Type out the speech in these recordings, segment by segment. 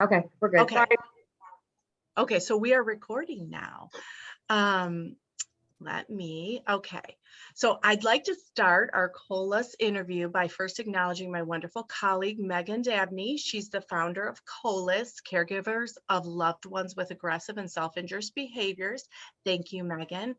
Okay, we're good. Okay. Sorry. Okay, so we are recording now. Okay. So I'd like to start our COLAS interview by first acknowledging my wonderful colleague, Megan Dabney. She's the founder of COLAS, Caregivers of Loved Ones with Aggressive and Self-Injurious Behaviors. Thank you, Megan.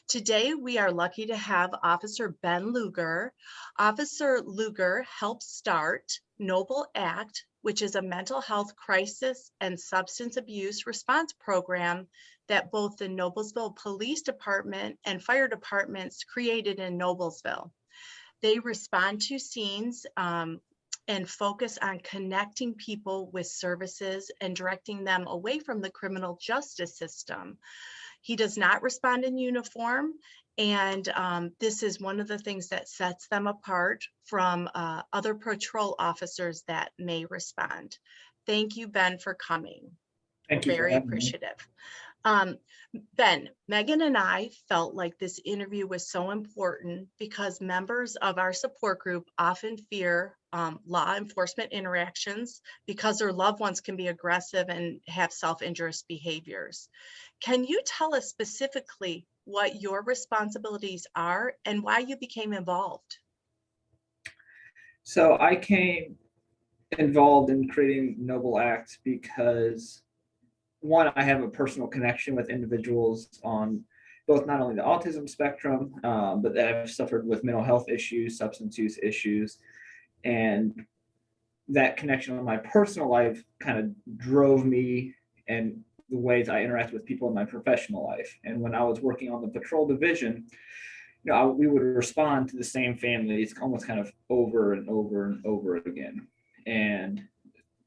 Today, we are lucky to have Officer Ben Lugar. Officer Lugar helped start NobleAct, which is a mental health crisis and substance abuse response program that both the Noblesville Police Department and fire departments created in Noblesville. They respond to scenes and focus on connecting people with services and directing them away from the criminal justice system. He does not respond in uniform, and this is one of the things that sets them apart from other patrol officers that may respond. Thank you, Ben, for coming. Thank you. Very appreciative. Ben, Megan and I felt like this interview was so important because members of our support group often fear law enforcement interactions because their loved ones can be aggressive and have self-injurious behaviors. Can you tell us specifically what your responsibilities are and why you became involved? So I came involved in creating NobleAct because, one, I have a personal connection with individuals on both not only the autism spectrum, but that have suffered with mental health issues, substance use issues. And that connection on my personal life kind of drove me and the ways I interact with people in my professional life. And when I was working on the patrol division, we would respond to the same families almost kind of over and over and over again. And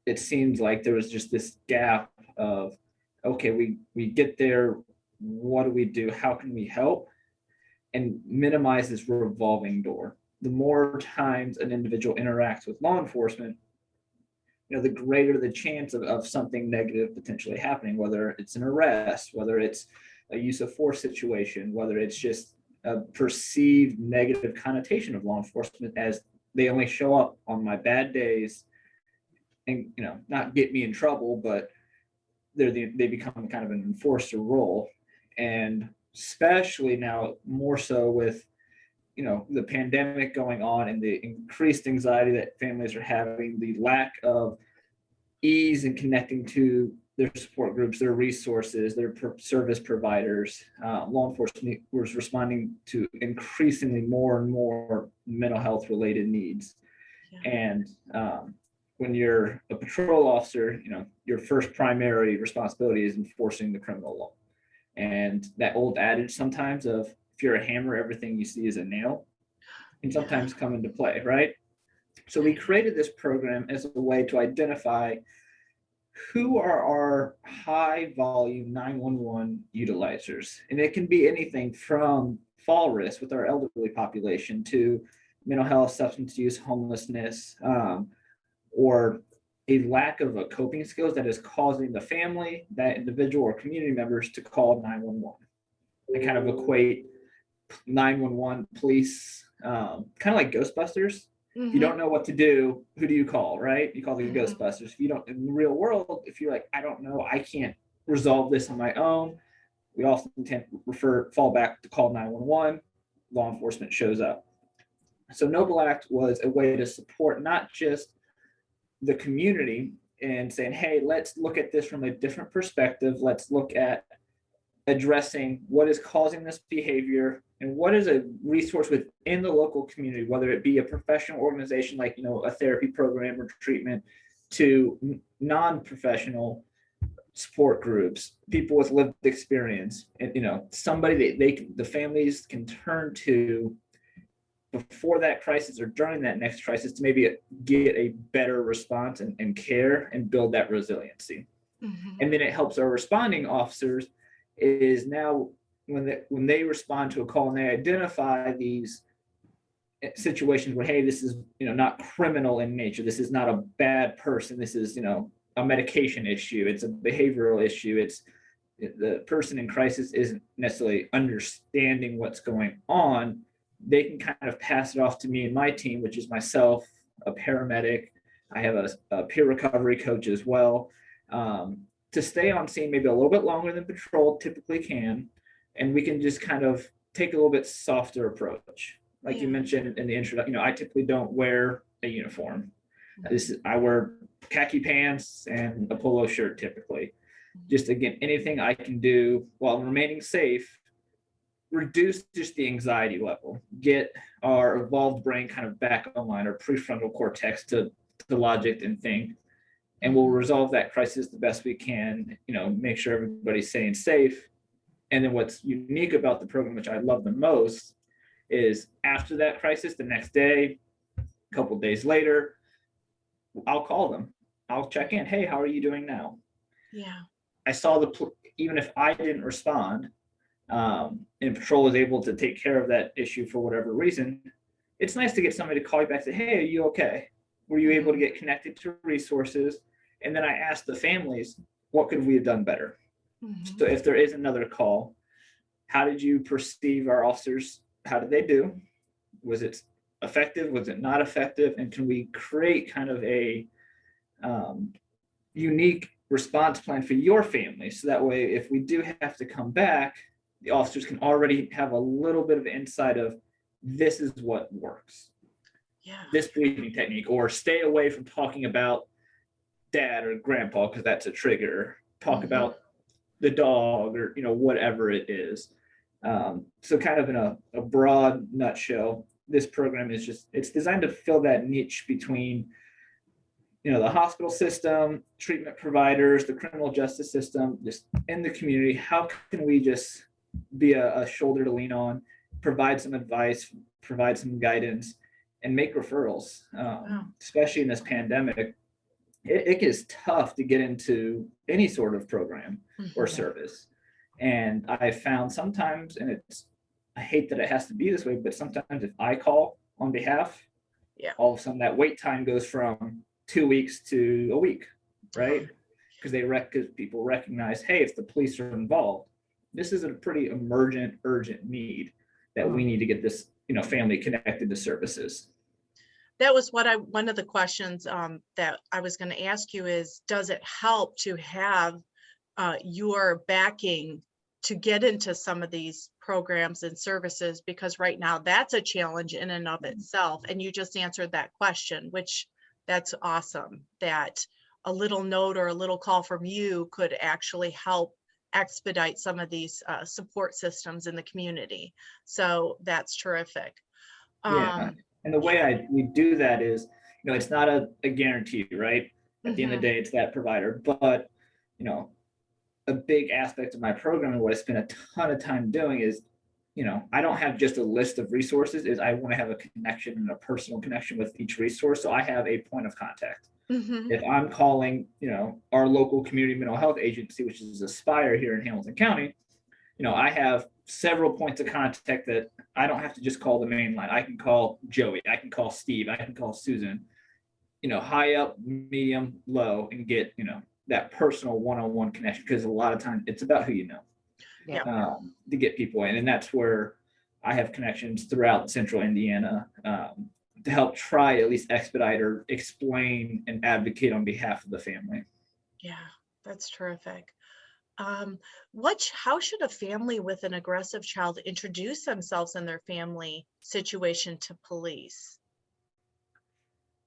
it seems like there was just this gap of, okay, we get there, what do we do? How can we help? And minimize this revolving door. The more times an individual interacts with law enforcement, the greater the chance of something negative potentially happening, whether it's an arrest, whether it's a use of force situation, whether it's just a perceived negative connotation of law enforcement as they only show up on my bad days and, not get me in trouble, but they become kind of an enforcer role. And especially now more so with the pandemic going on and the increased anxiety that families are having, the lack of ease in connecting to their support groups, their resources, their service providers. Law enforcement was responding to increasingly more and more mental health related needs. Yeah. And when you're a patrol officer, your first primary responsibility is enforcing the criminal law. And that old adage sometimes of, if you're a hammer, everything you see is a nail, can sometimes come into play, right? So we created this program as a way to identify who are our high volume 911 utilizers. And it can be anything from fall risk with our elderly population to mental health, substance use, homelessness, or a lack of coping skills that is causing the family, that individual, or community members to call 911. I kind of equate 911 police, kind of like Ghostbusters. Mm-hmm. If you don't know what to do, who do you call, right? You call the Ghostbusters. If you don't, in the real world, if you're like, I don't know, I can't resolve this on my own, we often tend to fall back to call 911. Law enforcement shows up. So NobleAct was a way to support not just the community and saying, hey, let's look at this from a different perspective. Let's look at addressing what is causing this behavior and what is a resource within the local community, whether it be a professional organization like, a therapy program or treatment, to non-professional support groups, people with lived experience, and, somebody that the families can turn to before that crisis or during that next crisis to maybe get a better response and care and build that resiliency. Mm-hmm. And then it helps our responding officers is now when they respond to a call and they identify these situations where, hey, this is, not criminal in nature. This is not a bad person. This is, a medication issue. It's a behavioral issue. The person in crisis isn't necessarily understanding what's going on. They can kind of pass it off to me and my team, which is myself, a paramedic. I have a peer recovery coach as well. to stay on scene maybe a little bit longer than patrol typically can. And we can just kind of take a little bit softer approach. Like you Yeah. mentioned in the introduction, I typically don't wear a uniform. I wear khaki pants and a polo shirt typically. Just again, anything I can do while remaining safe, reduce just the anxiety level, get our evolved brain kind of back online, our prefrontal cortex to logic and think, and we'll resolve that crisis the best we can, make sure everybody's staying safe. And then what's unique about the program, which I love the most, is after that crisis, the next day, a couple of days later, I'll call them. I'll check in. Hey, how are you doing now? Yeah. I saw even if I didn't respond, and patrol was able to take care of that issue for whatever reason, it's nice to get somebody to call you back and say, hey, are you okay? Were you able to get connected to resources? And then I asked the families, what could we have done better? Mm-hmm. So if there is another call, how did you perceive our officers? How did they do? Was it effective? Was it not effective? And can we create kind of a unique response plan for your family? So that way, if we do have to come back, the officers can already have a little bit of insight of this is what works. Yeah. This breathing technique, or stay away from talking about dad or grandpa because that's a trigger. Talk about the dog or whatever it is. So kind of in a broad nutshell, this program is it's designed to fill that niche between the hospital system, treatment providers, the criminal justice system, just in the community. How can we just be a shoulder to lean on, provide some advice, provide some guidance, and make referrals? Especially in this pandemic, it gets tough to get into any sort of program or service. And I found sometimes, and I hate that it has to be this way, but sometimes if I call on behalf, all of a sudden that wait time goes from 2 weeks to a week, right? Because people recognize, hey, if the police are involved, this is a pretty urgent need that we need to get this, family connected to services. That was one of the questions that I was going to ask you is, does it help to have your backing to get into some of these programs and services? Because right now that's a challenge in and of itself. And you just answered that question, which that's awesome, that a little note or a little call from you could actually help expedite some of these support systems in the community. So that's terrific. And the way we do that is, it's not a guarantee, right? At the end of the day, it's that provider. But, a big aspect of my program and what I spend a ton of time doing is, I don't have just a list of resources, I want to have a connection and a personal connection with each resource. So I have a point of contact. If I'm calling, our local community mental health agency, which is Aspire here in Hamilton County, I have several points of contact that I don't have to just call the main line. I can call Joey, I can call Steve, I can call Susan, high up, medium, low, and get, that personal one-on-one connection. Because a lot of times it's about who you know, to get people in. And that's where I have connections throughout central Indiana to help try at least expedite or explain and advocate on behalf of the family. Yeah, that's terrific. How should a family with an aggressive child introduce themselves and their family situation to police?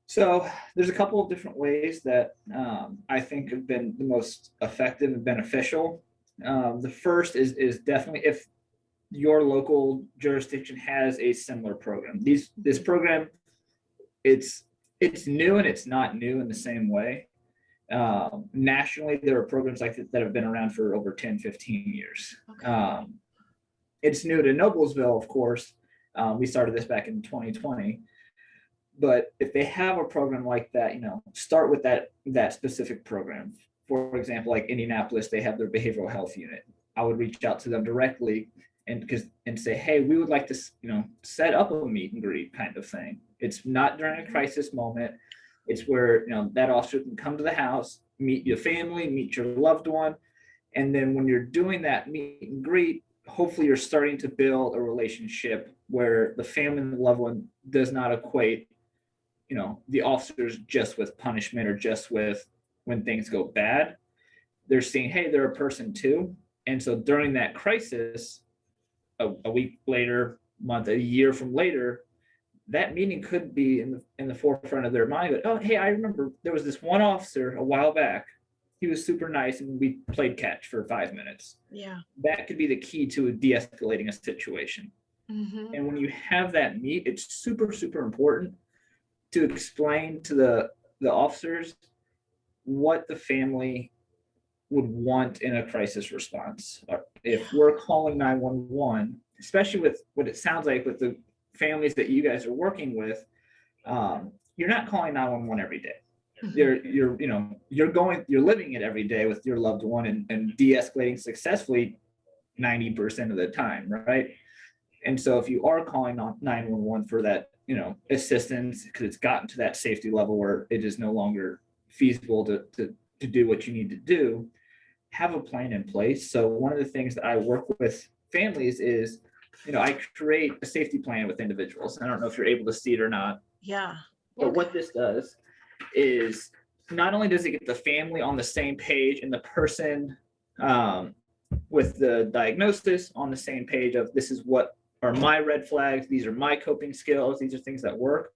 So there's a couple of different ways that I think have been the most effective and beneficial. The first is definitely if your local jurisdiction has a similar program. This program, it's new and it's not new in the same way. Nationally, there are programs like that have been around for over 10, 15 years. Okay. It's new to Noblesville, of course. We started this back in 2020. But if they have a program like that, start with that specific program. For example, like Indianapolis, they have their behavioral health unit. I would reach out to them directly and say, hey, we would like to, set up a meet and greet kind of thing. It's not during a crisis moment. It's where, that officer can come to the house, meet your family, meet your loved one. And then when you're doing that meet and greet, hopefully you're starting to build a relationship where the family and the loved one does not equate, the officers just with punishment or just with when things go bad. they're seeing, hey, they're a person too. And so during that crisis, a week later, month, a year from later, that meeting could be in the forefront of their mind. But, oh, hey, I remember there was this one officer a while back. He was super nice, and we played catch for 5 minutes. Yeah. That could be the key to de-escalating a situation. Mm-hmm. And when you have that meet, it's super, super important to explain to the officers what the family would want in a crisis response. If we're calling 911, especially with what it sounds like with the families that you guys are working with, you're not calling 911 every day. Mm-hmm. You're living it every day with your loved one and de-escalating successfully 90% of the time, right? And so if you are calling on 911 for that, assistance, because it's gotten to that safety level where it is no longer feasible to do what you need to do, have a plan in place. So one of the things that I work with families is, I create a safety plan with individuals. I don't know if you're able to see it or not. Yeah. But what this does is not only does it get the family on the same page and the person with the diagnosis on the same page of this is what are my red flags, these are my coping skills, these are things that work.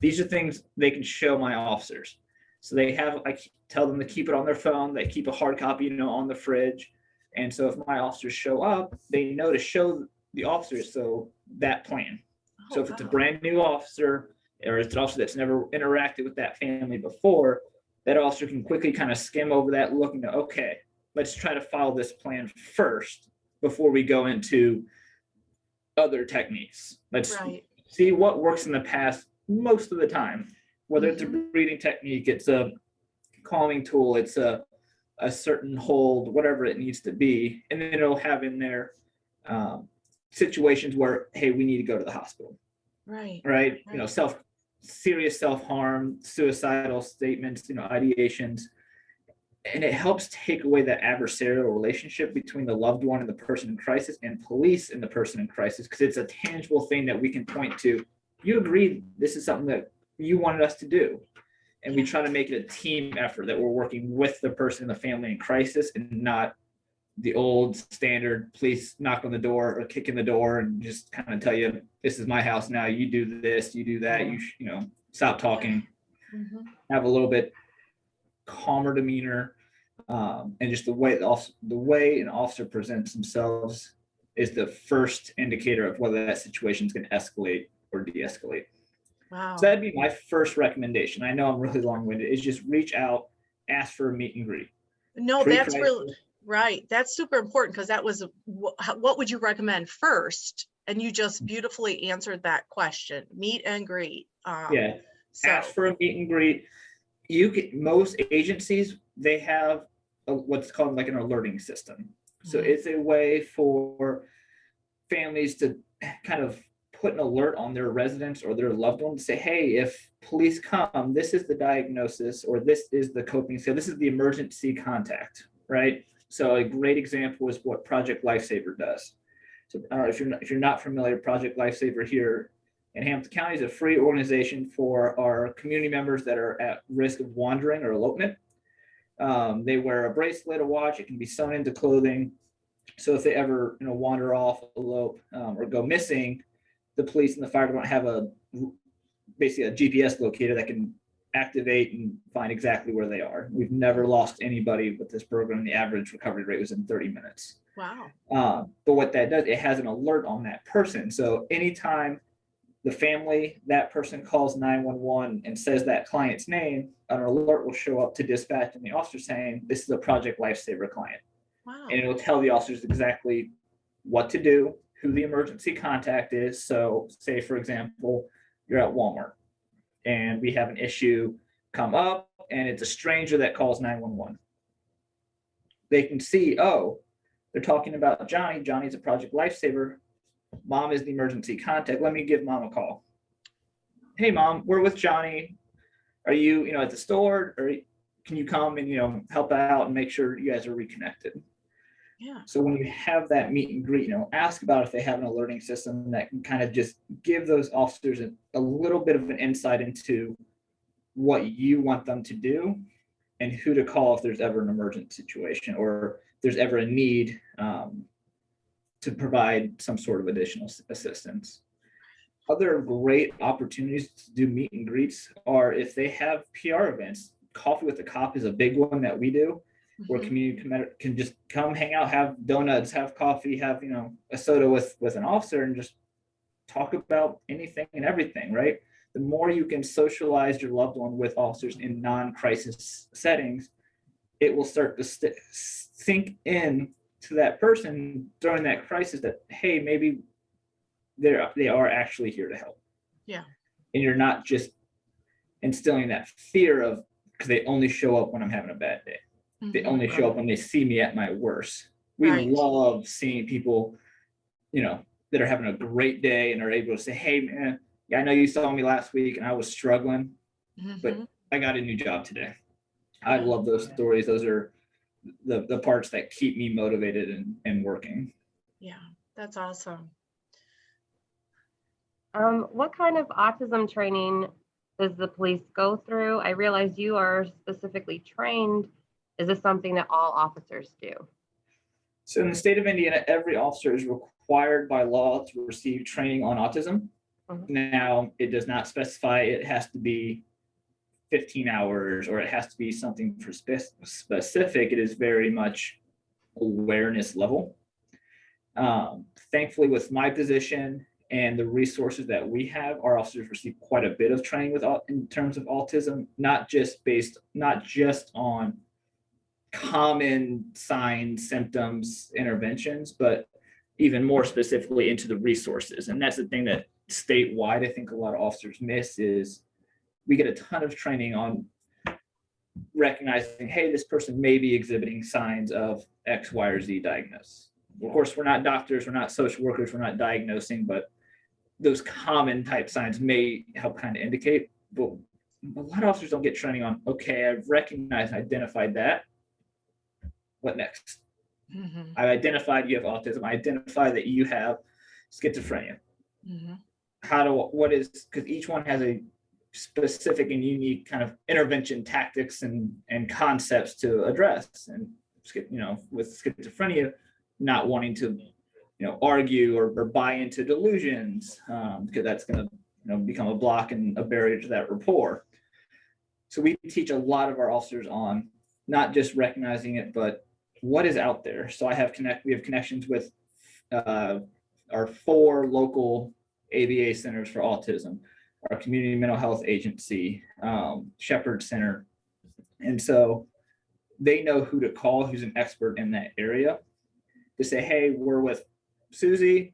These are things they can show my officers. So I tell them to keep it on their phone, they keep a hard copy, on the fridge. And so if my officers show up, they know to show the officers that plan. So if it's a brand new officer, or it's an officer that's never interacted with that family before, that officer can quickly kind of skim over that, looking at, okay, let's try to follow this plan first before we go into other techniques. Let's see what works in the past most of the time, whether it's a breathing technique, it's a calming tool, it's a certain hold, whatever it needs to be. And then it'll have in there situations where, hey, we need to go to the hospital. Right. Serious self-harm, suicidal statements, ideations. And it helps take away that adversarial relationship between the loved one and the person in crisis, and police and the person in crisis, because it's a tangible thing that we can point to. You agreed this is something that you wanted us to do. And we try to make it a team effort, that we're working with the person in the family in crisis, and not the old standard police knock on the door or kick in the door and just kind of tell you, this is my house now, you do this, you do that, you stop talking. Have a little bit calmer demeanor, and just the way an officer presents themselves is the first indicator of whether that situation is going to escalate or de-escalate. Wow. So that'd be my first recommendation. I know I'm really long-winded. Is just reach out, ask for a meet and greet. No, that's really right. That's super important, because that was what would you recommend first? And you just beautifully answered that question. Meet and greet. Ask for a meet and greet. Most agencies, they have what's called like an alerting system. So it's a way for families to kind of put an alert on their residents or their loved ones, say, hey, if police come, this is the diagnosis, or this is the coping skill, this is the emergency contact, right? So a great example is what Project Lifesaver does. So if you're not familiar, Project Lifesaver here in Hamilton County is a free organization for our community members that are at risk of wandering or elopement. They wear a bracelet, a watch, it can be sewn into clothing. So if they ever wander off, elope, or go missing, the police and the fire department have basically a GPS locator that can activate and find exactly where they are. We've never lost anybody with this program. The average recovery rate was in 30 minutes. Wow. But what that does, it has an alert on that person. So anytime the family, that person calls 911 and says that client's name, an alert will show up to dispatch and the officer saying, this is a Project Lifesaver client. Wow. And it will tell the officers exactly what to do, who the emergency contact is. So say, for example, you're at Walmart and we have an issue come up and it's a stranger that calls 911. They can see, oh, they're talking about Johnny. Johnny's a Project Lifesaver. Mom is the emergency contact. Let me give Mom a call. Hey, Mom, we're with Johnny. Are you, at the store? Or can you come and, help out and make sure you guys are reconnected? Yeah. So when you have that meet and greet, ask about if they have an alerting system that can kind of just give those officers a little bit of an insight into what you want them to do. and who to call if there's ever an emergent situation or there's ever a need to provide some sort of additional assistance. Other great opportunities to do meet and greets are if they have PR events. Coffee with the Cop is a big one that we do, where community can just come hang out, have donuts, have coffee, have, you know, a soda with an officer and just talk about anything and everything, right? The more you can socialize your loved one with officers in non-crisis settings, it will start to sink in to that person during that crisis that, hey, maybe they are actually here to help. Yeah. And you're not just instilling that fear of, because they only show up when I'm having a bad day. They only show up when they see me at my worst. We love seeing people, you know, that are having a great day and are able to say, hey, man, I know you saw me last week and I was struggling, but I got a new job today. I love those stories. Those are the parts that keep me motivated and working. Yeah, that's awesome. What kind of autism training does the police go through? I realize you are specifically trained. Is this something that all officers do? So in the state of Indiana, every officer is required by law to receive training on autism. Now, it does not specify it has to be 15 hours or it has to be something for specific. It is very much awareness level. Thankfully, with my position and the resources that we have, our officers receive quite a bit of training in terms of autism, not just on common signs, symptoms, interventions, but even more specifically into the resources. And that's the thing that statewide, I think a lot of officers miss is we get a ton of training on recognizing, hey, this person may be exhibiting signs of X, Y, or Z diagnosis. Of course, we're not doctors, we're not social workers, we're not diagnosing, but those common type signs may help kind of indicate. But a lot of officers don't get training on, okay, I've recognized and identified that. What next? I've identified you have autism. I identify that you have schizophrenia. Because each one has a specific and unique kind of intervention tactics and concepts to address. And, you know, with schizophrenia, not wanting to, you know, argue or buy into delusions, because that's going to, you know, become a block and a barrier to that rapport. So we teach a lot of our officers on not just recognizing it, but what is out there. So we have connections with our 4 local ABA centers for autism, our community mental health agency, Shepherd Center. And so they know who to call, who's an expert in that area, to say, hey, we're with Susie.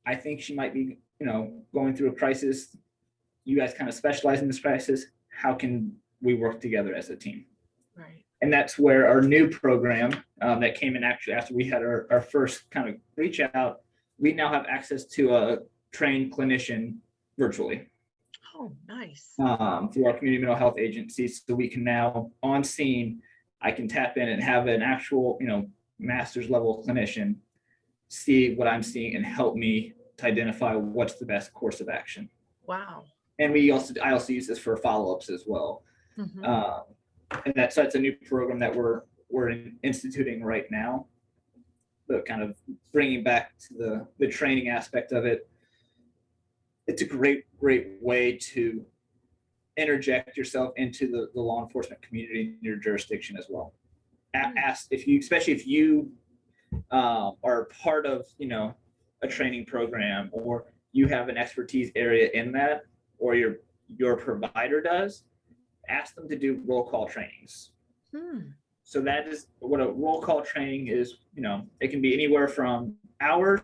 I think she might be, you know, going through a crisis. You guys kind of specialize in this crisis. How can we work together as a team? Right. And that's where our new program that came in actually after we had our first kind of reach out, we now have access to a trained clinician virtually. Oh, nice. Through our community mental health agency. So we can now on scene, I can tap in and have an actual, you know, master's level clinician see what I'm seeing and help me to identify what's the best course of action. Wow. And I also use this for follow-ups as well. And that's a new program that we're instituting right now, but kind of bringing back to the training aspect of it. It's a great way to interject yourself into the law enforcement community in your jurisdiction as well. Especially if you are part of, you know, a training program, or you have an expertise area in that, or your provider does, ask them to do roll call trainings. So that is what a roll call training is. You know, it can be anywhere from hours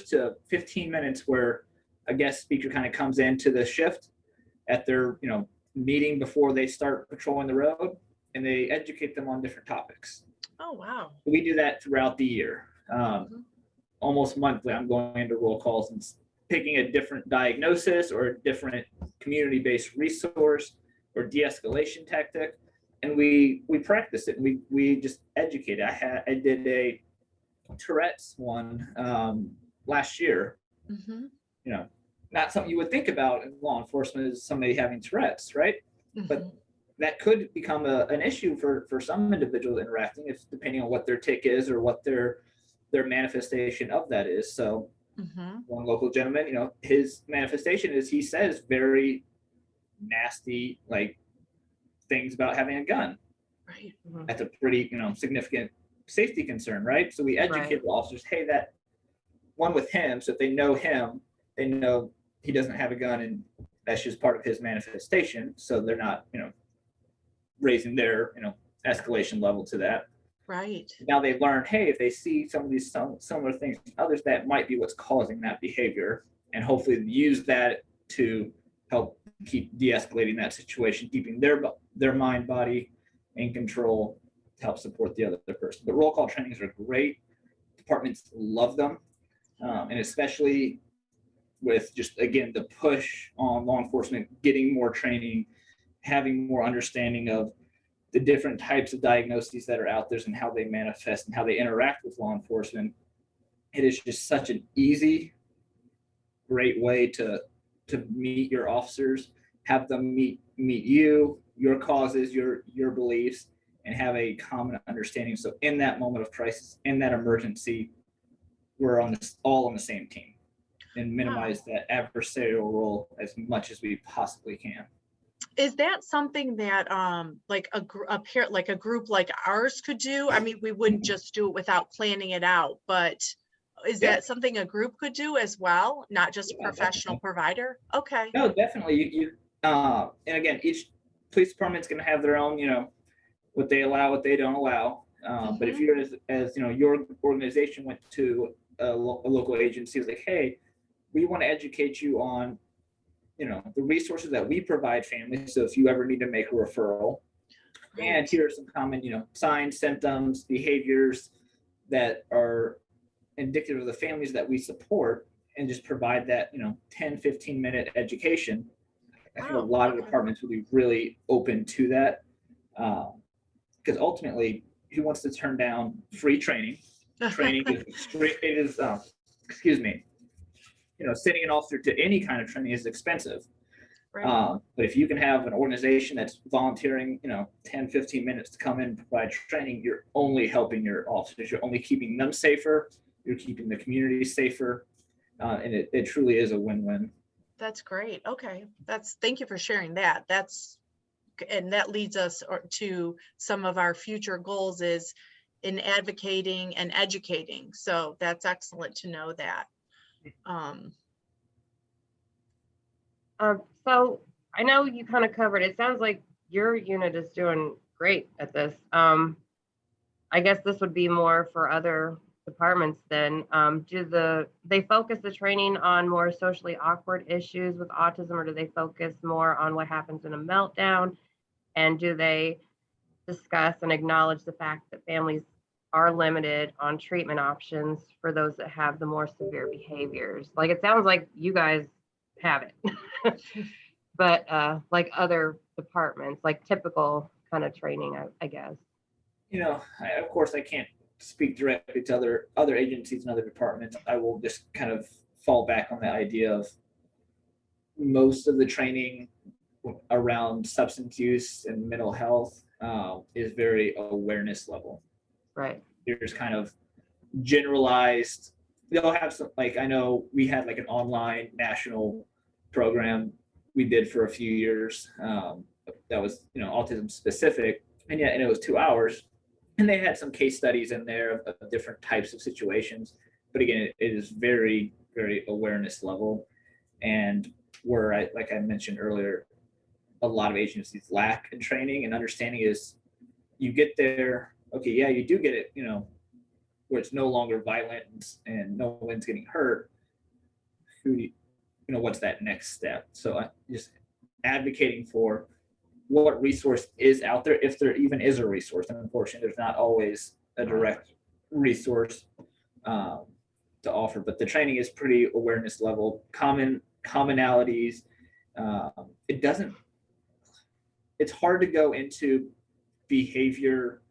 to 15 minutes, where a guest speaker kind of comes into the shift at their, you know, meeting before they start patrolling the road, and they educate them on different topics. Oh, wow. We do that throughout the year. Almost monthly, I'm going into roll calls and picking a different diagnosis or a different community-based resource or de-escalation tactic, and we practice it. We just educate. I did a Tourette's one last year. You know, not something you would think about in law enforcement is somebody having Tourette's, right? But that could become an issue for some individuals interacting, if depending on what their tic is or what their manifestation of that is. So one local gentleman, you know, his manifestation is he says very nasty like things about having a gun. Right. That's a pretty, you know, significant safety concern, right? So we educate the officers, hey, that one with him, so if they know him, they know he doesn't have a gun, and that's just part of his manifestation. So they're not, you know, raising their, you know, escalation level to that. Right. Now they learn, hey, if they see some of these similar things to others, that might be what's causing that behavior, and hopefully use that to help keep de-escalating that situation, keeping their mind, body in control to help support the other person. But roll call trainings are great. Departments love them, and especially with just, again, the push on law enforcement, getting more training, having more understanding of the different types of diagnoses that are out there and how they manifest and how they interact with law enforcement. It is just such an easy, great way to meet your officers, have them meet you, your causes, your beliefs, and have a common understanding. So in that moment of crisis, in that emergency, we're all on the same team, and minimize that adversarial role as much as we possibly can. Is that something that like a group like ours could do? I mean, we wouldn't just do it without planning it out, but is that something a group could do as well, not just a professional provider? Okay. No, definitely. You and again, each police department's going to have their own, you know, what they allow, what they don't allow. But if you're as you know, your organization went to a local agency, was like, hey, we want to educate you on, you know, the resources that we provide families. So if you ever need to make a referral, and here are some common, you know, signs, symptoms, behaviors that are indicative of the families that we support, and just provide that, you know, 10-15 minute education. I think a lot of departments will be really open to that, because ultimately, who wants to turn down free training? Training is extreme. It is, excuse me, you know, sending an officer to any kind of training is expensive. Right. But if you can have an organization that's volunteering, you know, 10-15 minutes to come in and provide training, you're only helping your officers. You're only keeping them safer. You're keeping the community safer. And it truly is a win-win. That's great. Okay. Thank you for sharing that. And that leads us to some of our future goals is in advocating and educating. So that's excellent to know that. So I know you kind of covered, it sounds like your unit is doing great at this. I guess this would be more for other departments then. Do they focus the training on more socially awkward issues with autism, or do they focus more on what happens in a meltdown? And do they discuss and acknowledge the fact that families are limited on treatment options for those that have the more severe behaviors? Like, it sounds like you guys have it, but like other departments, like typical kind of training, I guess. You know, of course, I can't speak directly to other agencies and other departments. I will just kind of fall back on the idea of most of the training around substance use and mental health is very awareness level. Right. There's kind of generalized, they'll have some, like, I know we had like an online national program we did for a few years that was, you know, autism specific, and it was 2 hours, and they had some case studies in there of different types of situations. But again, it is very, very awareness level. And where like I mentioned earlier, a lot of agencies lack in training and understanding is you get there, okay, yeah, you do get it, you know, where it's no longer violent and no one's getting hurt. What's that next step? So I just advocating for what resource is out there, if there even is a resource. And unfortunately, there's not always a direct resource to offer, but the training is pretty awareness level, commonalities. It's hard to go into behavior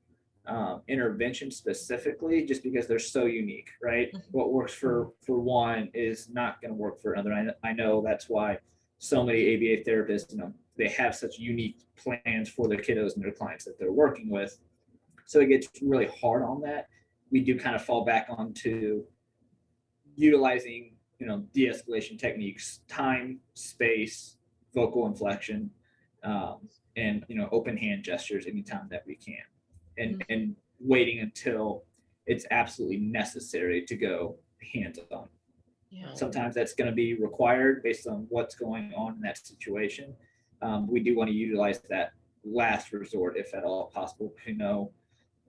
intervention specifically, just because they're so unique, right? What works for one is not going to work for another. I know that's why so many ABA therapists, you know, they have such unique plans for their kiddos and their clients that they're working with. So it gets really hard on that. We do kind of fall back onto utilizing, de-escalation techniques, time, space, vocal inflection, and, open hand gestures anytime that we can, and waiting until it's absolutely necessary to go hands-on. Yeah. Sometimes that's going to be required based on what's going on in that situation. We do want to utilize that last resort if at all possible,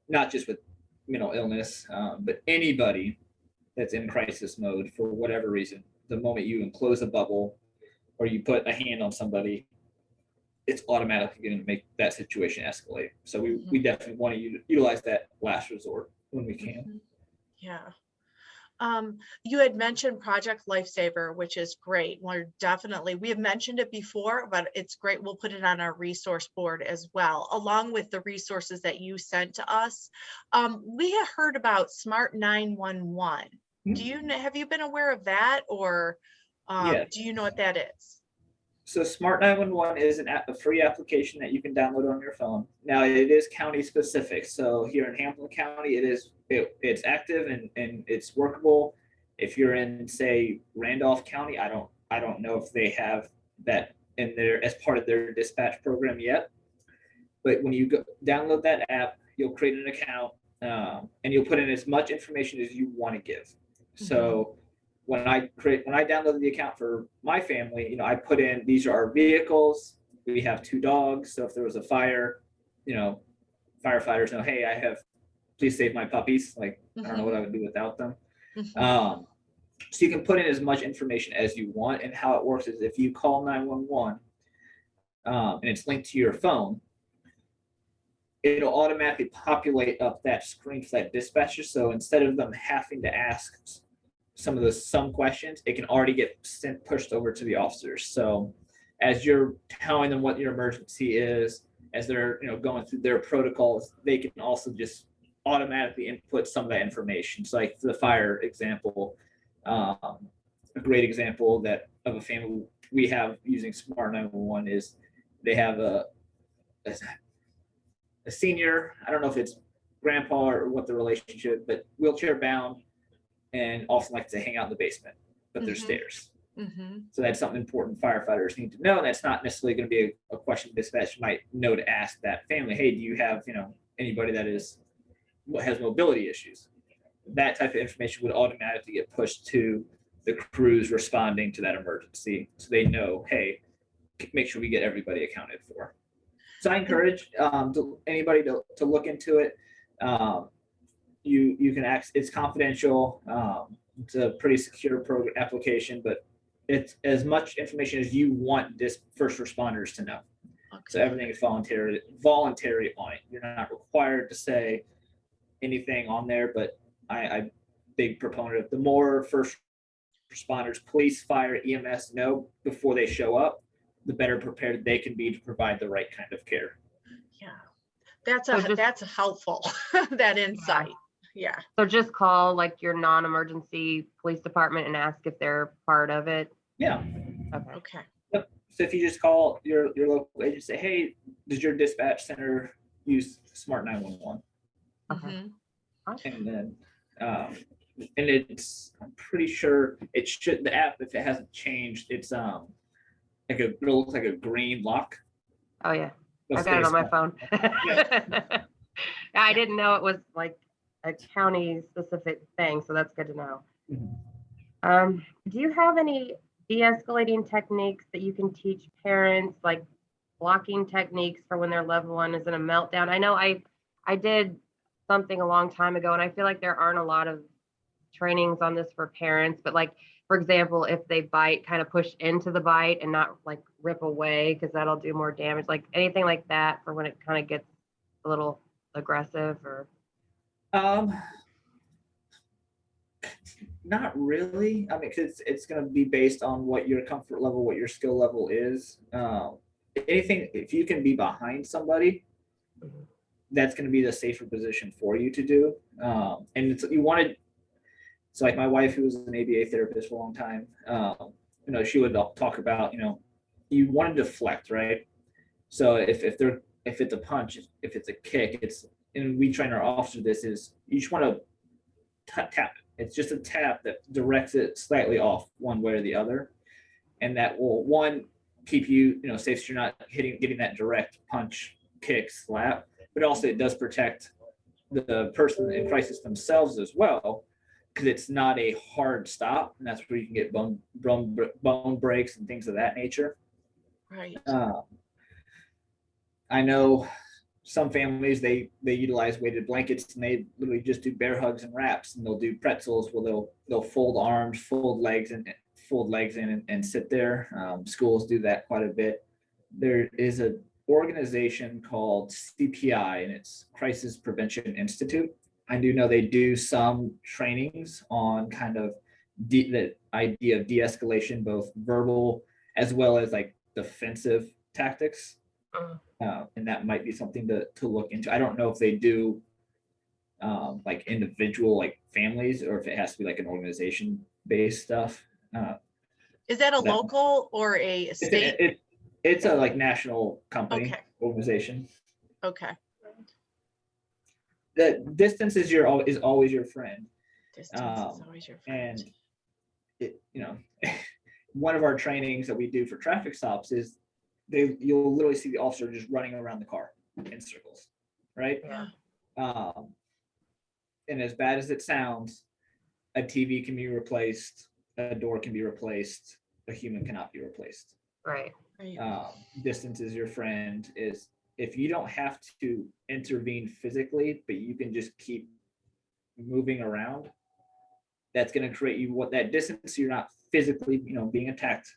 not just with mental illness, but anybody that's in crisis mode for whatever reason. The moment you enclose a bubble or you put a hand on somebody, it's automatically going to make that situation escalate. So we definitely want to utilize that last resort when we can. Yeah. You had mentioned Project Lifesaver, which is great. We have mentioned it before, but it's great. We'll put it on our resource board as well, along with the resources that you sent to us. We have heard about Smart 911. Have you been aware of that, or Yes. do you know what that is? So Smart 911 is a free application that you can download on your phone. Now it is county specific. So here in Hamilton County, it's active and it's workable. If you're in, say, Randolph County, I don't know if they have that in there as part of their dispatch program yet. But when you download that app, you'll create an account, and you'll put in as much information as you want to give. So when I downloaded the account for my family, I put in, these are our vehicles. We have 2 dogs. So if there was a fire, firefighters know, hey, please save my puppies. Like, I don't know what I would do without them. So you can put in as much information as you want. And how it works is if you call 911, and it's linked to your phone, it'll automatically populate up that screen for that dispatcher. So instead of them having to ask some questions, it can already get pushed over to the officers. So as you're telling them what your emergency is, as they're going through their protocols, they can also just automatically input some of that information. So like the fire example, a great example of a family we have using Smart 911 is they have a senior, I don't know if it's grandpa or what the relationship, but wheelchair bound, and often like to hang out in the basement, but there's stairs. So that's something important firefighters need to know. And that's not necessarily going to be a question dispatch might know to ask that family, hey, do you have, anybody that has mobility issues? That type of information would automatically get pushed to the crews responding to that emergency. So they know, hey, make sure we get everybody accounted for. So I encourage anybody to look into it. You can it's confidential. It's a pretty secure application, but it's as much information as you want first responders to know. So everything is voluntary on it. You're not required to say anything on there, but I'm big proponent of the more first responders, police, fire, EMS know before they show up, the better prepared they can be to provide the right kind of care. Yeah, that's helpful. That insight. Yeah. So just call like your non-emergency police department and ask if they're part of it. Yeah. Okay. Yep. So if you just call your local agent, say, hey, does your dispatch center use Smart 911? And then, and I'm pretty sure it should, the app, if it hasn't changed, it's it looks like a green lock. Oh yeah, I got it on my phone. I didn't know it was like a county specific thing, so that's good to know. Do you have any de-escalating techniques that you can teach parents, like blocking techniques for when their loved one is in a meltdown? I know I did something a long time ago, and I feel like there aren't a lot of trainings on this for parents, but like, for example, if they bite, kind of push into the bite and not like rip away, because that'll do more damage, like anything like that for when it kind of gets a little aggressive. Or not really. I mean, because it's going to be based on what your comfort level, what your skill level is. Anything, if you can be behind somebody, that's going to be the safer position for you to do. And so like my wife, who was an ABA therapist for a long time, she would talk about, you want to deflect, right? So if it's a punch, if it's a kick, and we train our officer, this is, you just want to tap it. It's just a tap that directs it slightly off one way or the other. And that will, one, keep you, safe, so you're not getting that direct punch, kick, slap, but also it does protect the person in crisis themselves as well, because it's not a hard stop, and that's where you can get bone breaks and things of that nature. Right. I know some families, they utilize weighted blankets, and they literally just do bear hugs and wraps, and they'll do pretzels where they'll fold arms, fold legs in and sit there. Schools do that quite a bit. There is an organization called CPI, and it's Crisis Prevention Institute. I do know they do some trainings on kind of the idea of de-escalation, both verbal as well as like defensive tactics. And that might be something to look into. I don't know if they do like individual, like families, or if it has to be like an organization based stuff. Is that a local or a state? It's a like national company. Okay. Organization. Okay. The distance is always your friend. Distance is always your friend. And it, one of our trainings that we do for traffic stops is you'll literally see the officer just running around the car in circles, right? Yeah. And as bad as it sounds, a TV can be replaced, a door can be replaced, a human cannot be replaced. Right. Distance is your friend. Is if you don't have to intervene physically, but you can just keep moving around, that's going to create you that distance, so you're not physically, being attacked,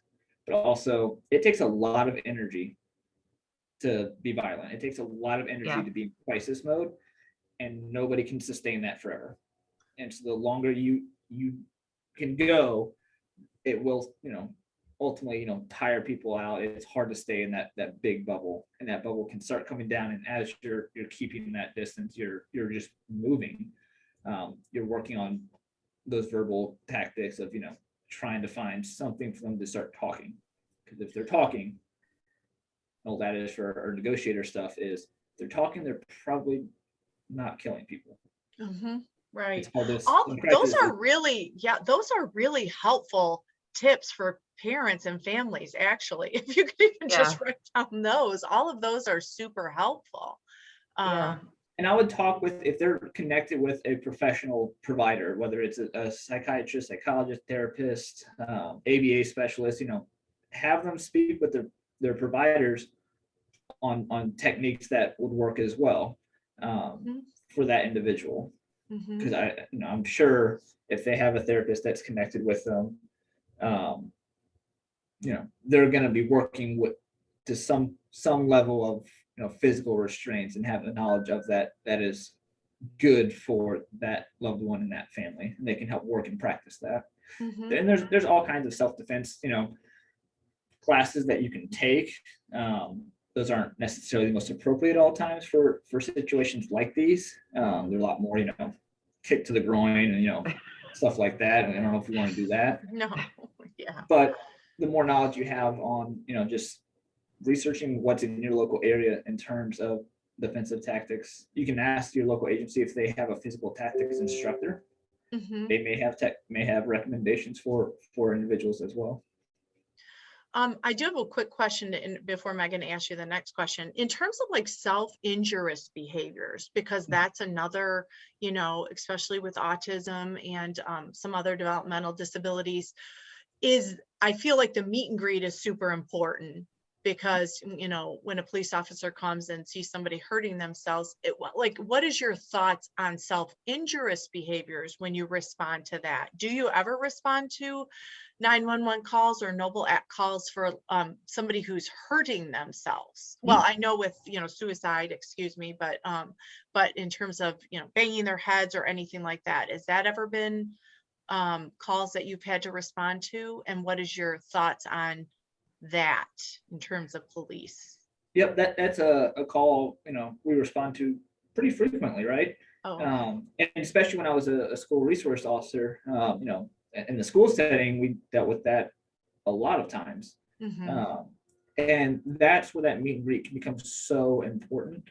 but also it takes a lot of energy to be violent. It takes a lot of energy to be in crisis mode, and nobody can sustain that forever. And so the longer you can go, it will, ultimately, tire people out. It's hard to stay in that big bubble, and that bubble can start coming down. And as you're keeping that distance, you're just moving. You're working on those verbal tactics of, trying to find something for them to start talking. Because if they're talking, all that is for our negotiator stuff is, if they're talking, they're probably not killing people. Mm-hmm. Right. Those are really helpful tips for parents and families, actually. If you could even just write down those, all of those are super helpful. And I would talk if they're connected with a professional provider, whether it's a psychiatrist, psychologist, therapist, ABA specialist, have them speak with their providers on techniques that would work as well for that individual. Because I'm sure if they have a therapist that's connected with them, they're going to be working to some level of physical restraints, and have the knowledge of that is good for that loved one in that family, and they can help work and practice that. And there's all kinds of self-defense classes that you can take. Those aren't necessarily the most appropriate at all times for situations like these. They're a lot more kick to the groin and stuff like that, and I don't know if you want to do that. No. Yeah. But the more knowledge you have on just researching what's in your local area in terms of defensive tactics, you can ask your local agency if they have a physical tactics instructor. They may have recommendations for individuals as well. I do have a quick question before Megan asks you the next question. In terms of like self-injurious behaviors, because that's another, especially with autism and some other developmental disabilities, I feel like the meet and greet is super important. Because, when a police officer comes and sees somebody hurting themselves, what is your thoughts on self-injurious behaviors when you respond to that? Do you ever respond to 911 calls or NobleAct calls for somebody who's hurting themselves? Well, I know with, suicide, excuse me, but in terms of, banging their heads or anything like that, has that ever been calls that you've had to respond to? And what is your thoughts on that in terms of police? Yep, that's a call we respond to pretty frequently, right? And especially when I was a school resource officer, in the school setting, we dealt with that a lot of times. And that's where that meet and greet can become so important,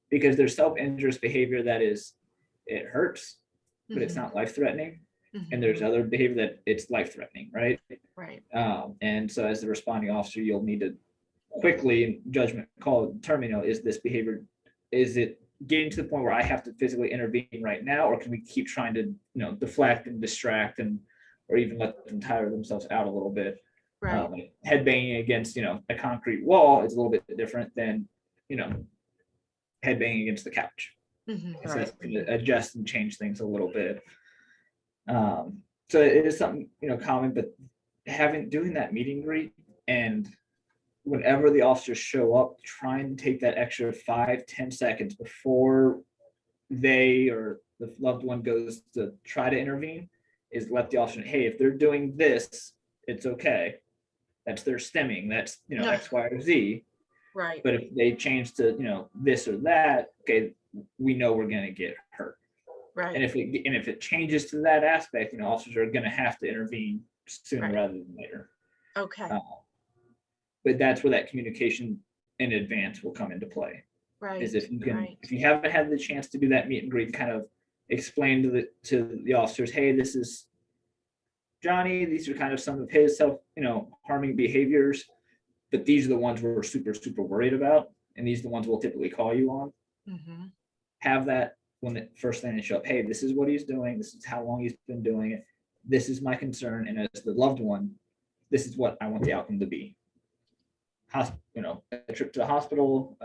because there's self-injurious behavior that is, it hurts, but it's not life-threatening. And there's other behavior that it's life-threatening, right? Right. And so as the responding officer, you'll need to quickly, in judgment call, determine, is this behavior, is it getting to the point where I have to physically intervene right now, or can we keep trying to, deflect and distract, and or even let them tire themselves out a little bit. Right. Like head banging against, a concrete wall is a little bit different than, head banging against the couch. So that's going to adjust and change things a little bit. So it is something, common, but doing that meet and greet, and whenever the officers show up, try and take that extra 5-10 seconds before they or the loved one goes to try to intervene, is let the officer know, hey, if they're doing this, it's okay. That's their stimming. That's, X, Y, or Z. Right. But if they change to, this or that, okay, we know we're going to get hurt. Right. And if it changes to that aspect, officers are going to have to intervene sooner rather than later. Okay. But that's where that communication in advance will come into play. Right. Is if you haven't had the chance to do that meet and greet, kind of explain to the officers, hey, this is Johnny. These are kind of some of his harming behaviors, but these are the ones we're super, super worried about, and these are the ones we'll typically call you on. Have that when the first thing they show up, hey, this is what he's doing. This is how long he's been doing it. This is my concern, and as the loved one, this is what I want the outcome to be. A trip to the hospital,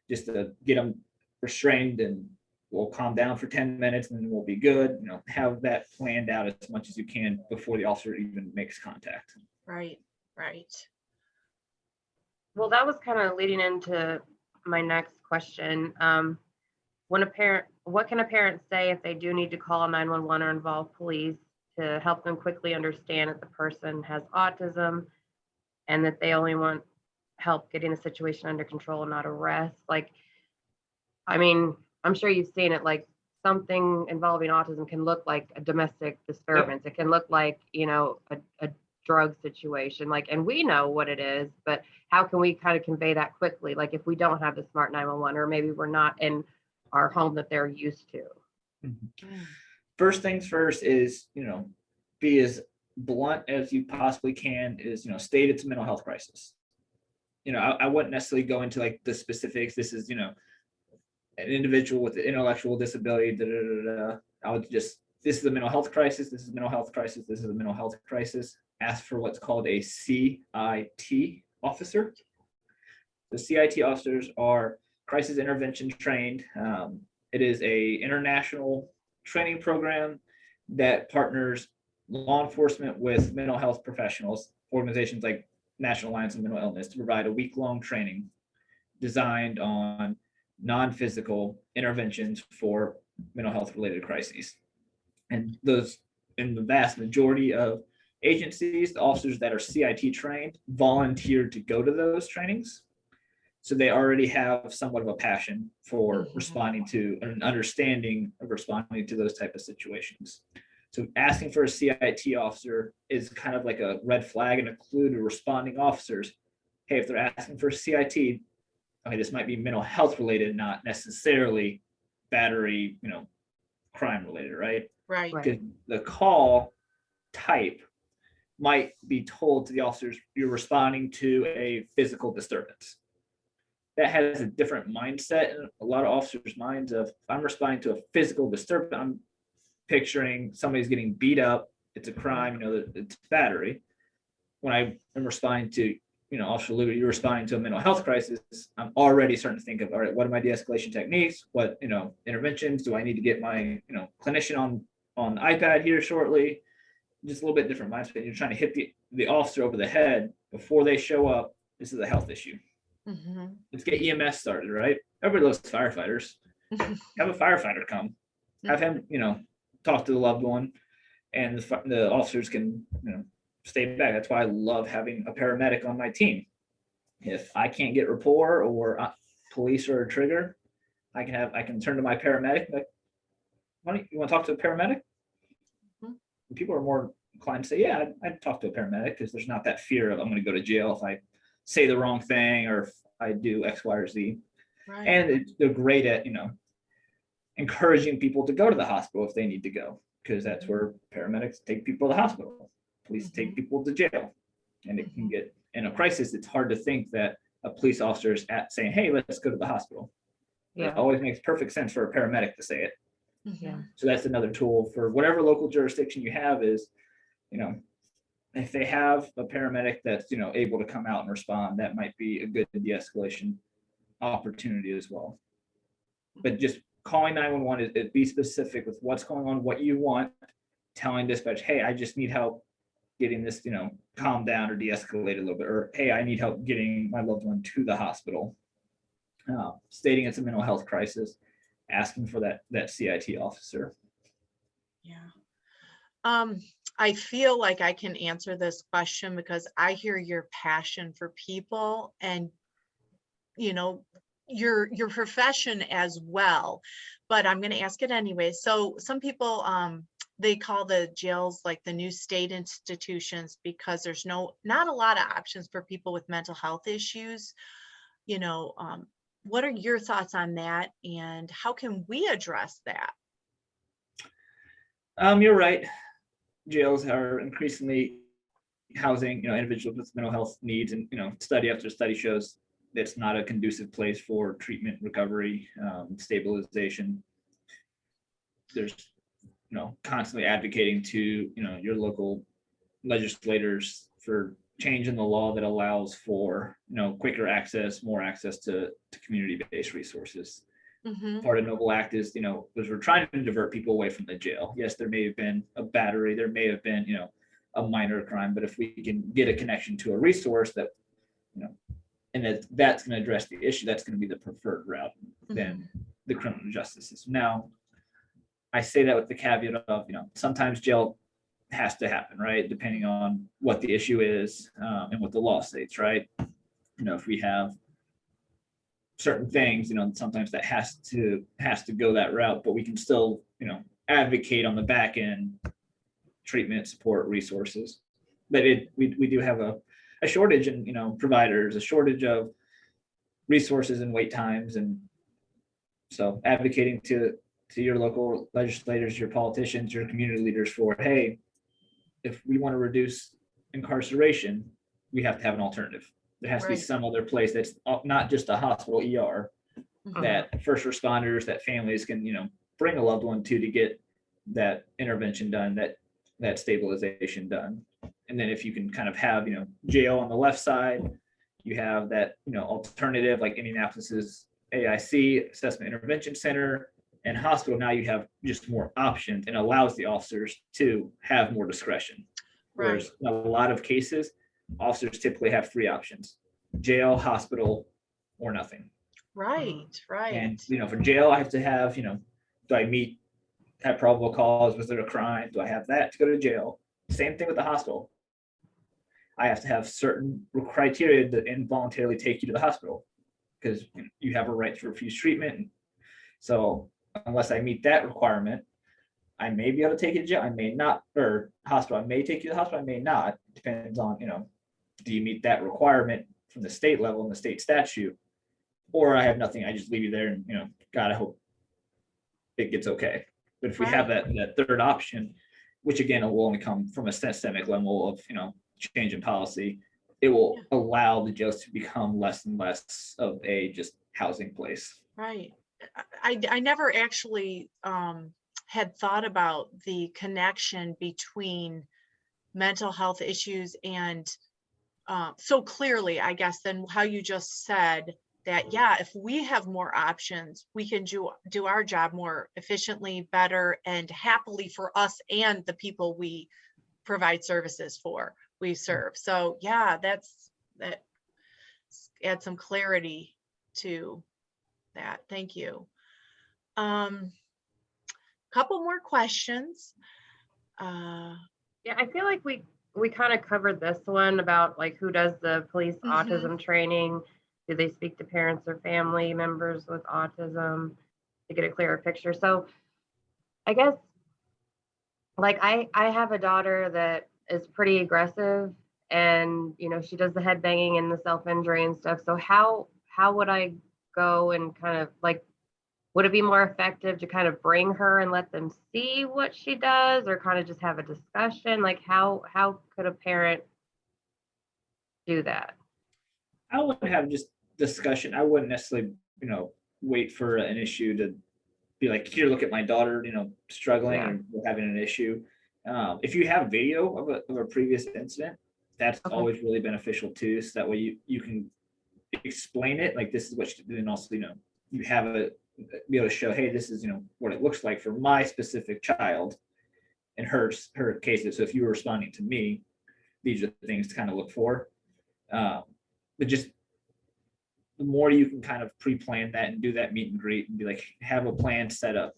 just to get them restrained, and we'll calm down for 10 minutes, and then we'll be good. Have that planned out as much as you can before the officer even makes contact. Right. Well, that was kind of leading into my next question. What can a parent say if they do need to call 911 or involve police to help them quickly understand that the person has autism and that they only want help getting the situation under control, not arrest? I'm sure you've seen it, like something involving autism can look like a domestic disturbance. It can look like, a drug situation, and we know what it is, but how can we kind of convey that quickly? Like if we don't have the smart 911, or maybe we're not in our home that they're used to. First things first is, be as blunt as you possibly can, is, state it's a mental health crisis. I wouldn't necessarily go into like the specifics. This is, an individual with an intellectual disability. I would just, this is a mental health crisis. This is a mental health crisis. This is a mental health crisis. Ask for what's called a CIT officer. The CIT officers are crisis intervention trained. It is a international training program that partners law enforcement with mental health professionals, organizations like National Alliance on Mental Illness, to provide a week-long training designed on non-physical interventions for mental health related crises. And those, in the vast majority of agencies, the officers that are CIT trained volunteer to go to those trainings. So they already have somewhat of a passion for responding to, an understanding of responding to those type of situations. So asking for a CIT officer is kind of like a red flag and a clue to responding officers. Hey, if they're asking for a CIT, okay, this might be mental health related, not necessarily battery, crime related, right? Right. Because the call type might be told to the officers, you're responding to a physical disturbance. That has a different mindset in a lot of officers' minds of, if I'm responding to a physical disturbance, I'm picturing somebody's getting beat up, it's a crime, it's battery. When I am responding to, Officer Lugar, you're responding to a mental health crisis, I'm already starting to think of, all right, what are my de-escalation techniques? What, interventions do I need to get my, clinician on the iPad here shortly? Just a little bit different mindset. You're trying to hit the officer over the head before they show up. This is a health issue. Let's get EMS started, right? Everybody loves firefighters. Have a firefighter come. Have him, talk to the loved one, and the officers can, stay back. That's why I love having a paramedic on my team. If I can't get rapport or police or a trigger, I can turn to my paramedic. Like, you want to talk to a paramedic? People are more inclined to say, yeah, I'd talk to a paramedic, because there's not that fear of, I'm going to go to jail if I say the wrong thing or if I do X, Y, or Z. Right. And they're great at, encouraging people to go to the hospital if they need to go, because that's where paramedics take people to the hospital. Police take people to jail. And it can get, in a crisis, it's hard to think that a police officer is saying, hey, let's go to the hospital. Yeah. It always makes perfect sense for a paramedic to say it. Yeah. So that's another tool for whatever local jurisdiction you have is, if they have a paramedic that's, able to come out and respond, that might be a good de-escalation opportunity as well. But just calling 911 is be specific with what's going on, what you want, telling dispatch, hey, I just need help getting this, calm down or de-escalate a little bit, or hey, I need help getting my loved one to the hospital. Stating it's a mental health crisis, asking for that CIT officer. Yeah. I feel like I can answer this question because I hear your passion for people and, your profession as well, but I'm going to ask it anyway. So some people, they call the jails like the new state institutions because there's not a lot of options for people with mental health issues. What are your thoughts on that, and how can we address that? You're right. Jails are increasingly housing, individuals with mental health needs, and study after study shows it's not a conducive place for treatment, recovery, stabilization. There's, constantly advocating to, your local legislators for change in the law that allows for, quicker access, more access to community-based resources. Part of NobleAct is, was we're trying to divert people away from the jail. Yes, there may have been a battery, there may have been, a minor crime, but if we can get a connection to a resource that, and that's going to address the issue, that's going to be the preferred route than the criminal justice system. Now, I say that with the caveat of, sometimes jail has to happen, right? Depending on what the issue is and what the law states, right? If we have certain things, sometimes that has to go that route, but we can still, advocate on the back end, treatment, support, resources. But we do have a shortage in, providers, a shortage of resources and wait times. And so advocating to your local legislators, your politicians, your community leaders for, hey, if we want to reduce incarceration, we have to have an alternative. There has to be some other place that's not just a hospital ER that first responders, that families can, bring a loved one to get that intervention done, that stabilization done. And then if you can kind of have, jail on the left side, you have that, alternative like Indianapolis's AIC, Assessment Intervention Center, and hospital. Now you have just more options and allows the officers to have more discretion. Whereas in a lot of cases, officers typically have three options: jail, hospital, or nothing. Right. And, for jail, I have to have, do I have probable cause? Was there a crime? Do I have that to go to jail? Same thing with the hospital. I have to have certain criteria that involuntarily take you to the hospital because you have a right to refuse treatment. So unless I meet that requirement, I may be able to take you to jail. I may not, or hospital. I may take you to the hospital. I may not. Depends on, do you meet that requirement from the state level and the state statute, or I have nothing. I just leave you there and, God, I hope it gets okay. But if we have that third option, which again will only come from a systemic level of, change in policy, it will allow the jails to become less and less of a just housing place. Right. I never actually had thought about the connection between mental health issues and so clearly, I guess, than how you just said that, if we have more options, we can do our job more efficiently, better, and happily for us and the people we provide services for, we serve. So that adds some clarity to that. Thank you. Couple more questions. I feel like we kind of covered this one about like who does the police autism training. Do they speak to parents or family members with autism to get a clearer picture? So I guess like I have a daughter that is pretty aggressive, and she does the head banging and the self-injury and stuff. So how would I go and kind of like, would it be more effective to kind of bring her and let them see what she does, or kind of just have a discussion? Like how could a parent do that? I would have just discussion. I wouldn't necessarily, wait for an issue to be like, here, look at my daughter, struggling Yeah. or we're having an issue. If you have video of a previous incident, that's Okay. always really beneficial too. So that way you can explain it, like this is what you do, and also, you have be able to show, hey, this is, what it looks like for my specific child and her cases. So if you were responding to me, these are the things to kind of look for. But just the more you can kind of pre-plan that and do that meet and greet and be like, have a plan set up,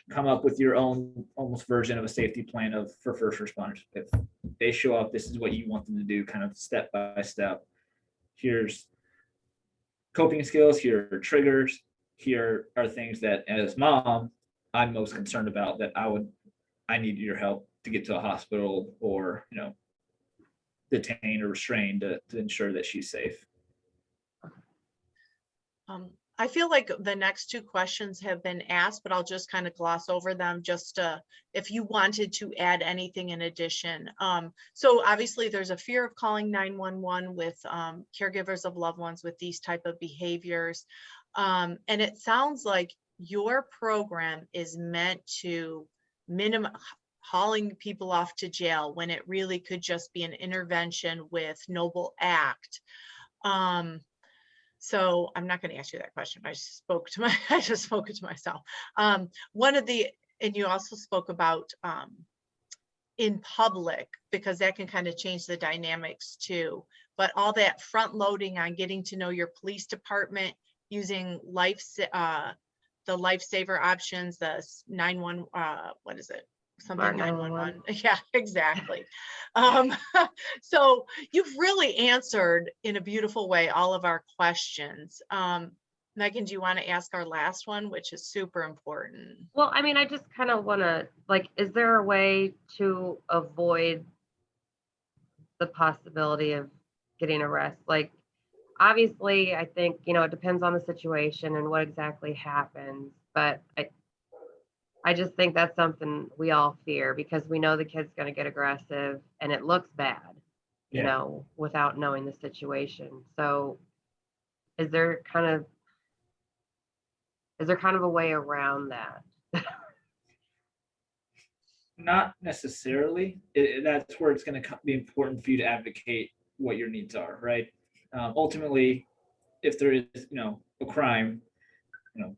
come up with your own almost version of a safety plan for first responders. If they show up, this is what you want them to do, kind of step by step. Here's coping skills, here are triggers, here are things that as mom, I'm most concerned about that I need your help to get to a hospital or, detain or restrain to ensure that she's safe. I feel like the next two questions have been asked, but I'll just kind of gloss over them just if you wanted to add anything in addition. So obviously there's a fear of calling 911 with caregivers of loved ones with these type of behaviors. And it sounds like your program is meant to minimize hauling people off to jail when it really could just be an intervention with NobleAct. So I'm not going to ask you that question. I just spoke it to myself. And you also spoke about in public, because that can kind of change the dynamics too. But all that front loading on getting to know your police department, using the Lifesaver options, the 911, what is it? Something 911. Yeah, exactly. So you've really answered in a beautiful way all of our questions. Megan, do you want to ask our last one, which is super important? Well, I mean, I just kind of want to, like, is there a way to avoid the possibility of getting arrested? Like, obviously, I think, it depends on the situation and what exactly happens, but I just think that's something we all fear, because we know the kid's going to get aggressive and it looks bad, without knowing the situation. So is there kind of a way around that? Not necessarily. That's where it's going to be important for you to advocate what your needs are, right? Ultimately, if there is, a crime,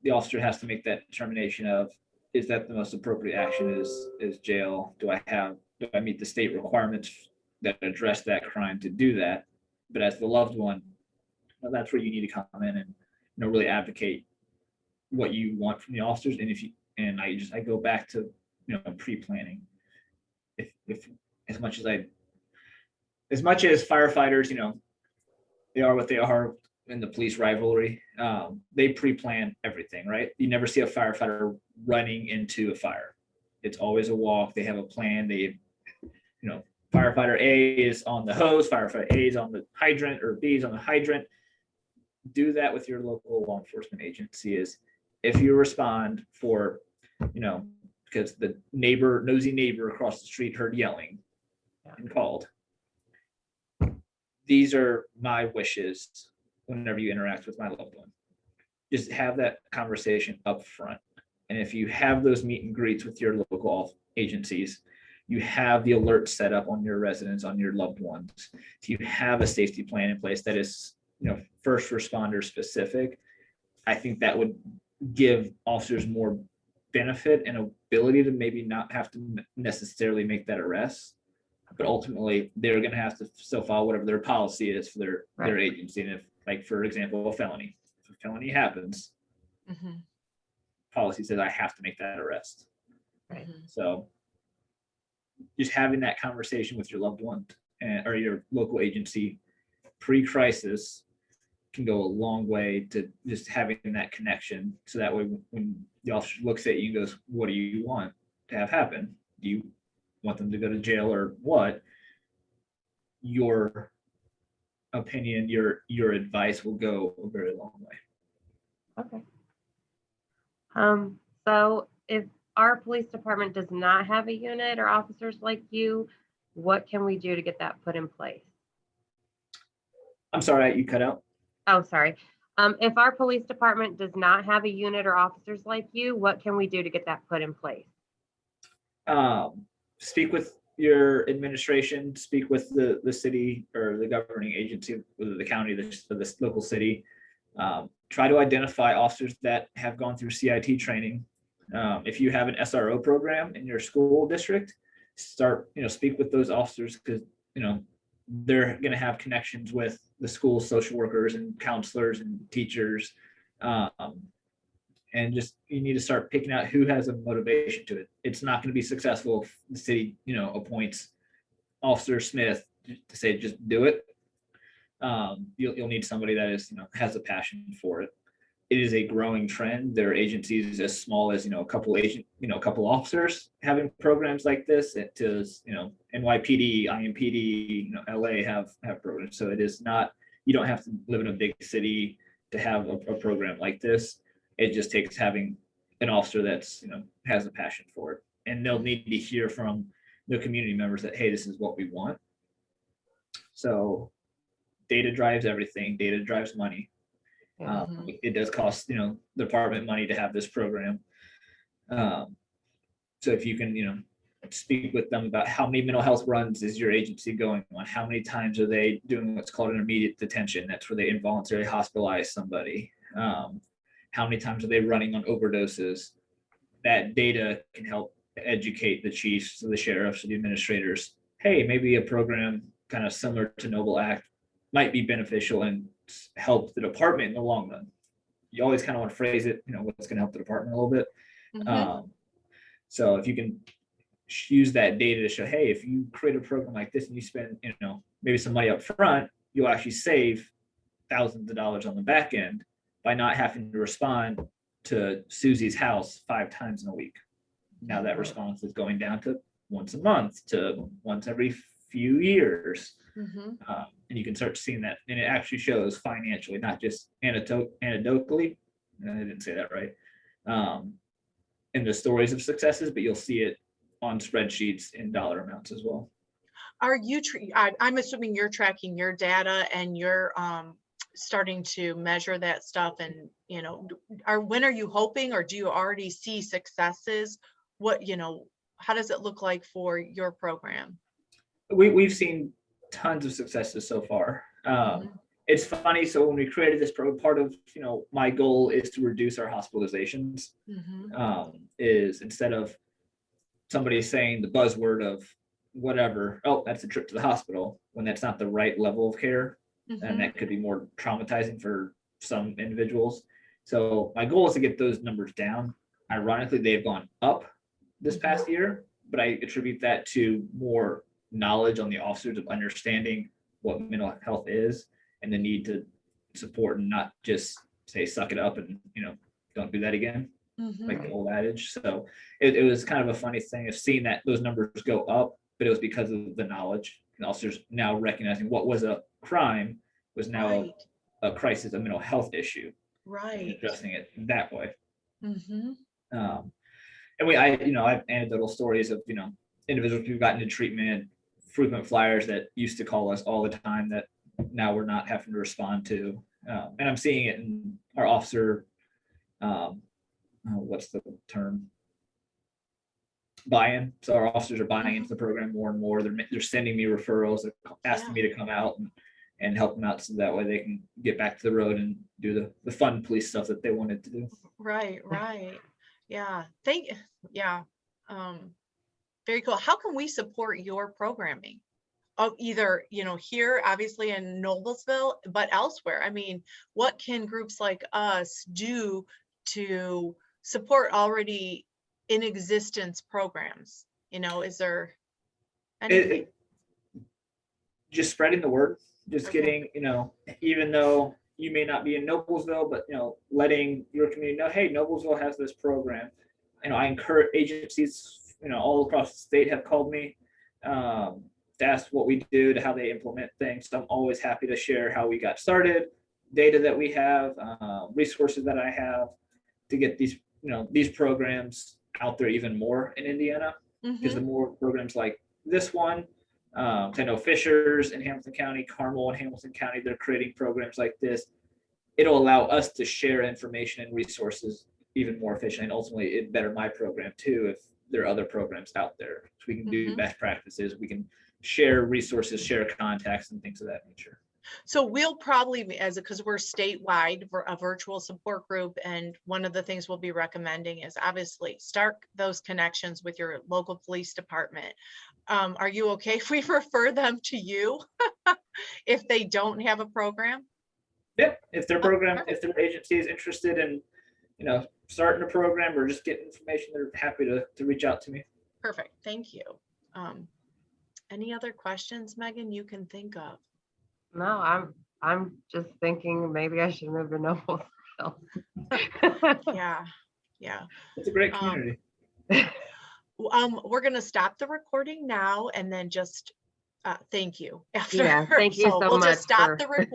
the officer has to make that determination of, is that the most appropriate action is jail? Do I meet the state requirements that address that crime to do that? But as the loved one, that's where you need to come in and, really advocate what you want from the officers. And I go back to, pre-planning. If as much as firefighters, they are what they are in the police rivalry, they pre-plan everything, right? You never see a firefighter running into a fire. It's always a walk. They have a plan. Firefighter A is on the hose, firefighter A is on the hydrant, or B is on the hydrant. Do that with your local law enforcement agency. Is if you respond for, because the nosy neighbor across the street heard yelling and called. These are my wishes whenever you interact with my loved one. Just have that conversation up front. And if you have those meet and greets with your local agencies, you have the alert set up on your residents, on your loved ones. If you have a safety plan in place that is, first responder specific, I think that would give officers more benefit and ability to maybe not have to necessarily make that arrest. But ultimately, they're going to have to still follow whatever their policy is for their agency. And if, like, for example, if a felony happens, policy says I have to make that arrest. Right. So just having that conversation with your loved one or your local agency pre-crisis can go a long way to just having that connection. So that way, when the officer looks at you and goes, what do you want to have happen? Do you want them to go to jail or what? your opinion, your advice will go a very long way. Okay. So if our police department does not have a unit or officers like you, what can we do to get that put in place? I'm sorry, you cut out. Oh, sorry. If our police department does not have a unit or officers like you, what can we do to get that put in place? Speak with your administration, speak with the city or the governing agency, whether the county, the local city. Try to identify officers that have gone through CIT training. If you have an SRO program in your school district, speak with those officers, because they're going to have connections with the school social workers and counselors and teachers. And just, you need to start picking out who has a motivation to it. It's not going to be successful if the city, appoints Officer Smith to say, just do it. You'll need somebody that has a passion for it. It is a growing trend. There are agencies as small as, a couple officers having programs like this. It is, NYPD, IMPD, LA have programs. So it is not, you don't have to live in a big city to have a program like this. It just takes having an officer that's, has a passion for it. And they'll need to hear from the community members that, hey, this is what we want. So data drives everything. Data drives money. It does cost, the department money to have this program. So if you can, speak with them about how many mental health runs is your agency going on, how many times are they doing what's called an immediate detention, that's where they involuntarily hospitalize somebody, how many times are they running on overdoses. That data can help educate the chiefs, the sheriffs, the administrators. Hey, maybe a program kind of similar to NobleAct might be beneficial and help the department in the long run. You always kind of want to phrase it, what's going to help the department a little bit. So if you can use that data to show, hey, if you create a program like this and you spend, maybe some money up front, you'll actually save thousands of dollars on the back end by not having to respond to Susie's house 5 times in a week. Now that response is going down to once a month to once every few years. And you can start seeing that, and it actually shows financially, not just anecdotally. I didn't say that right. In the stories of successes, but you'll see it on spreadsheets in dollar amounts as well. Are you? I'm assuming you're tracking your data and you're starting to measure that stuff. And when are you hoping, or do you already see successes? What how does it look like for your program? We've seen tons of successes so far. It's funny. So when we created this part of, my goal is to reduce our hospitalizations. Is instead of somebody saying the buzzword of whatever, oh, that's a trip to the hospital, when that's not the right level of care. And that could be more traumatizing for some individuals. So my goal is to get those numbers down. Ironically, they've gone up this past year, but I attribute that to more knowledge on the officers of understanding what mental health is and the need to support, and not just say suck it up and don't do that again, like the old adage. So it was kind of a funny thing of seeing that those numbers go up, but it was because of the knowledge, and officers now recognizing what was a crime was now a crisis, a mental health issue, and addressing it that way. And I have anecdotal stories of individuals who've gotten into treatment, frequent flyers that used to call us all the time that now we're not having to respond to. And I'm seeing it in our officer, what's the term? Buy-in. So our officers are buying into the program more and more. They're sending me referrals. They're asking me to come out and help them out, so that way they can get back to the road and do the fun police stuff that they wanted to do. Right. Yeah. Very cool. How can we support your programming? Either, here, obviously in Noblesville, but elsewhere. I mean, what can groups like us do to support already in existence programs? Is there anything? Just spreading the word, just getting, even though you may not be in Noblesville, but, letting your community know, hey, Noblesville has this program. I encourage agencies, all across the state have called me. that's what we do to how they implement things. So I'm always happy to share how we got started, data that we have, resources that I have to get these, these programs out there even more in Indiana. Because the more programs like this one, I know Fishers in Hamilton County, Carmel in Hamilton County, they're creating programs like this. It'll allow us to share information and resources even more efficiently, and ultimately it better my program too if there are other programs out there. So we can do best practices, we can share resources, share contacts and things of that nature. So we'll probably, because we're statewide for a virtual support group, and one of the things we'll be recommending is obviously start those connections with your local police department. Are you okay if we refer them to you if they don't have a program? Yep, if their program, if their agency is interested in, starting a program or just getting information, they're happy to reach out to me. Perfect, thank you. Any other questions, Megan, you can think of? No, I'm just thinking maybe I should move to Noblesville. Yeah. It's a great community. We're gonna stop the recording now and then just thank you after. Yeah, thank you so we'll much just stop for- the recording.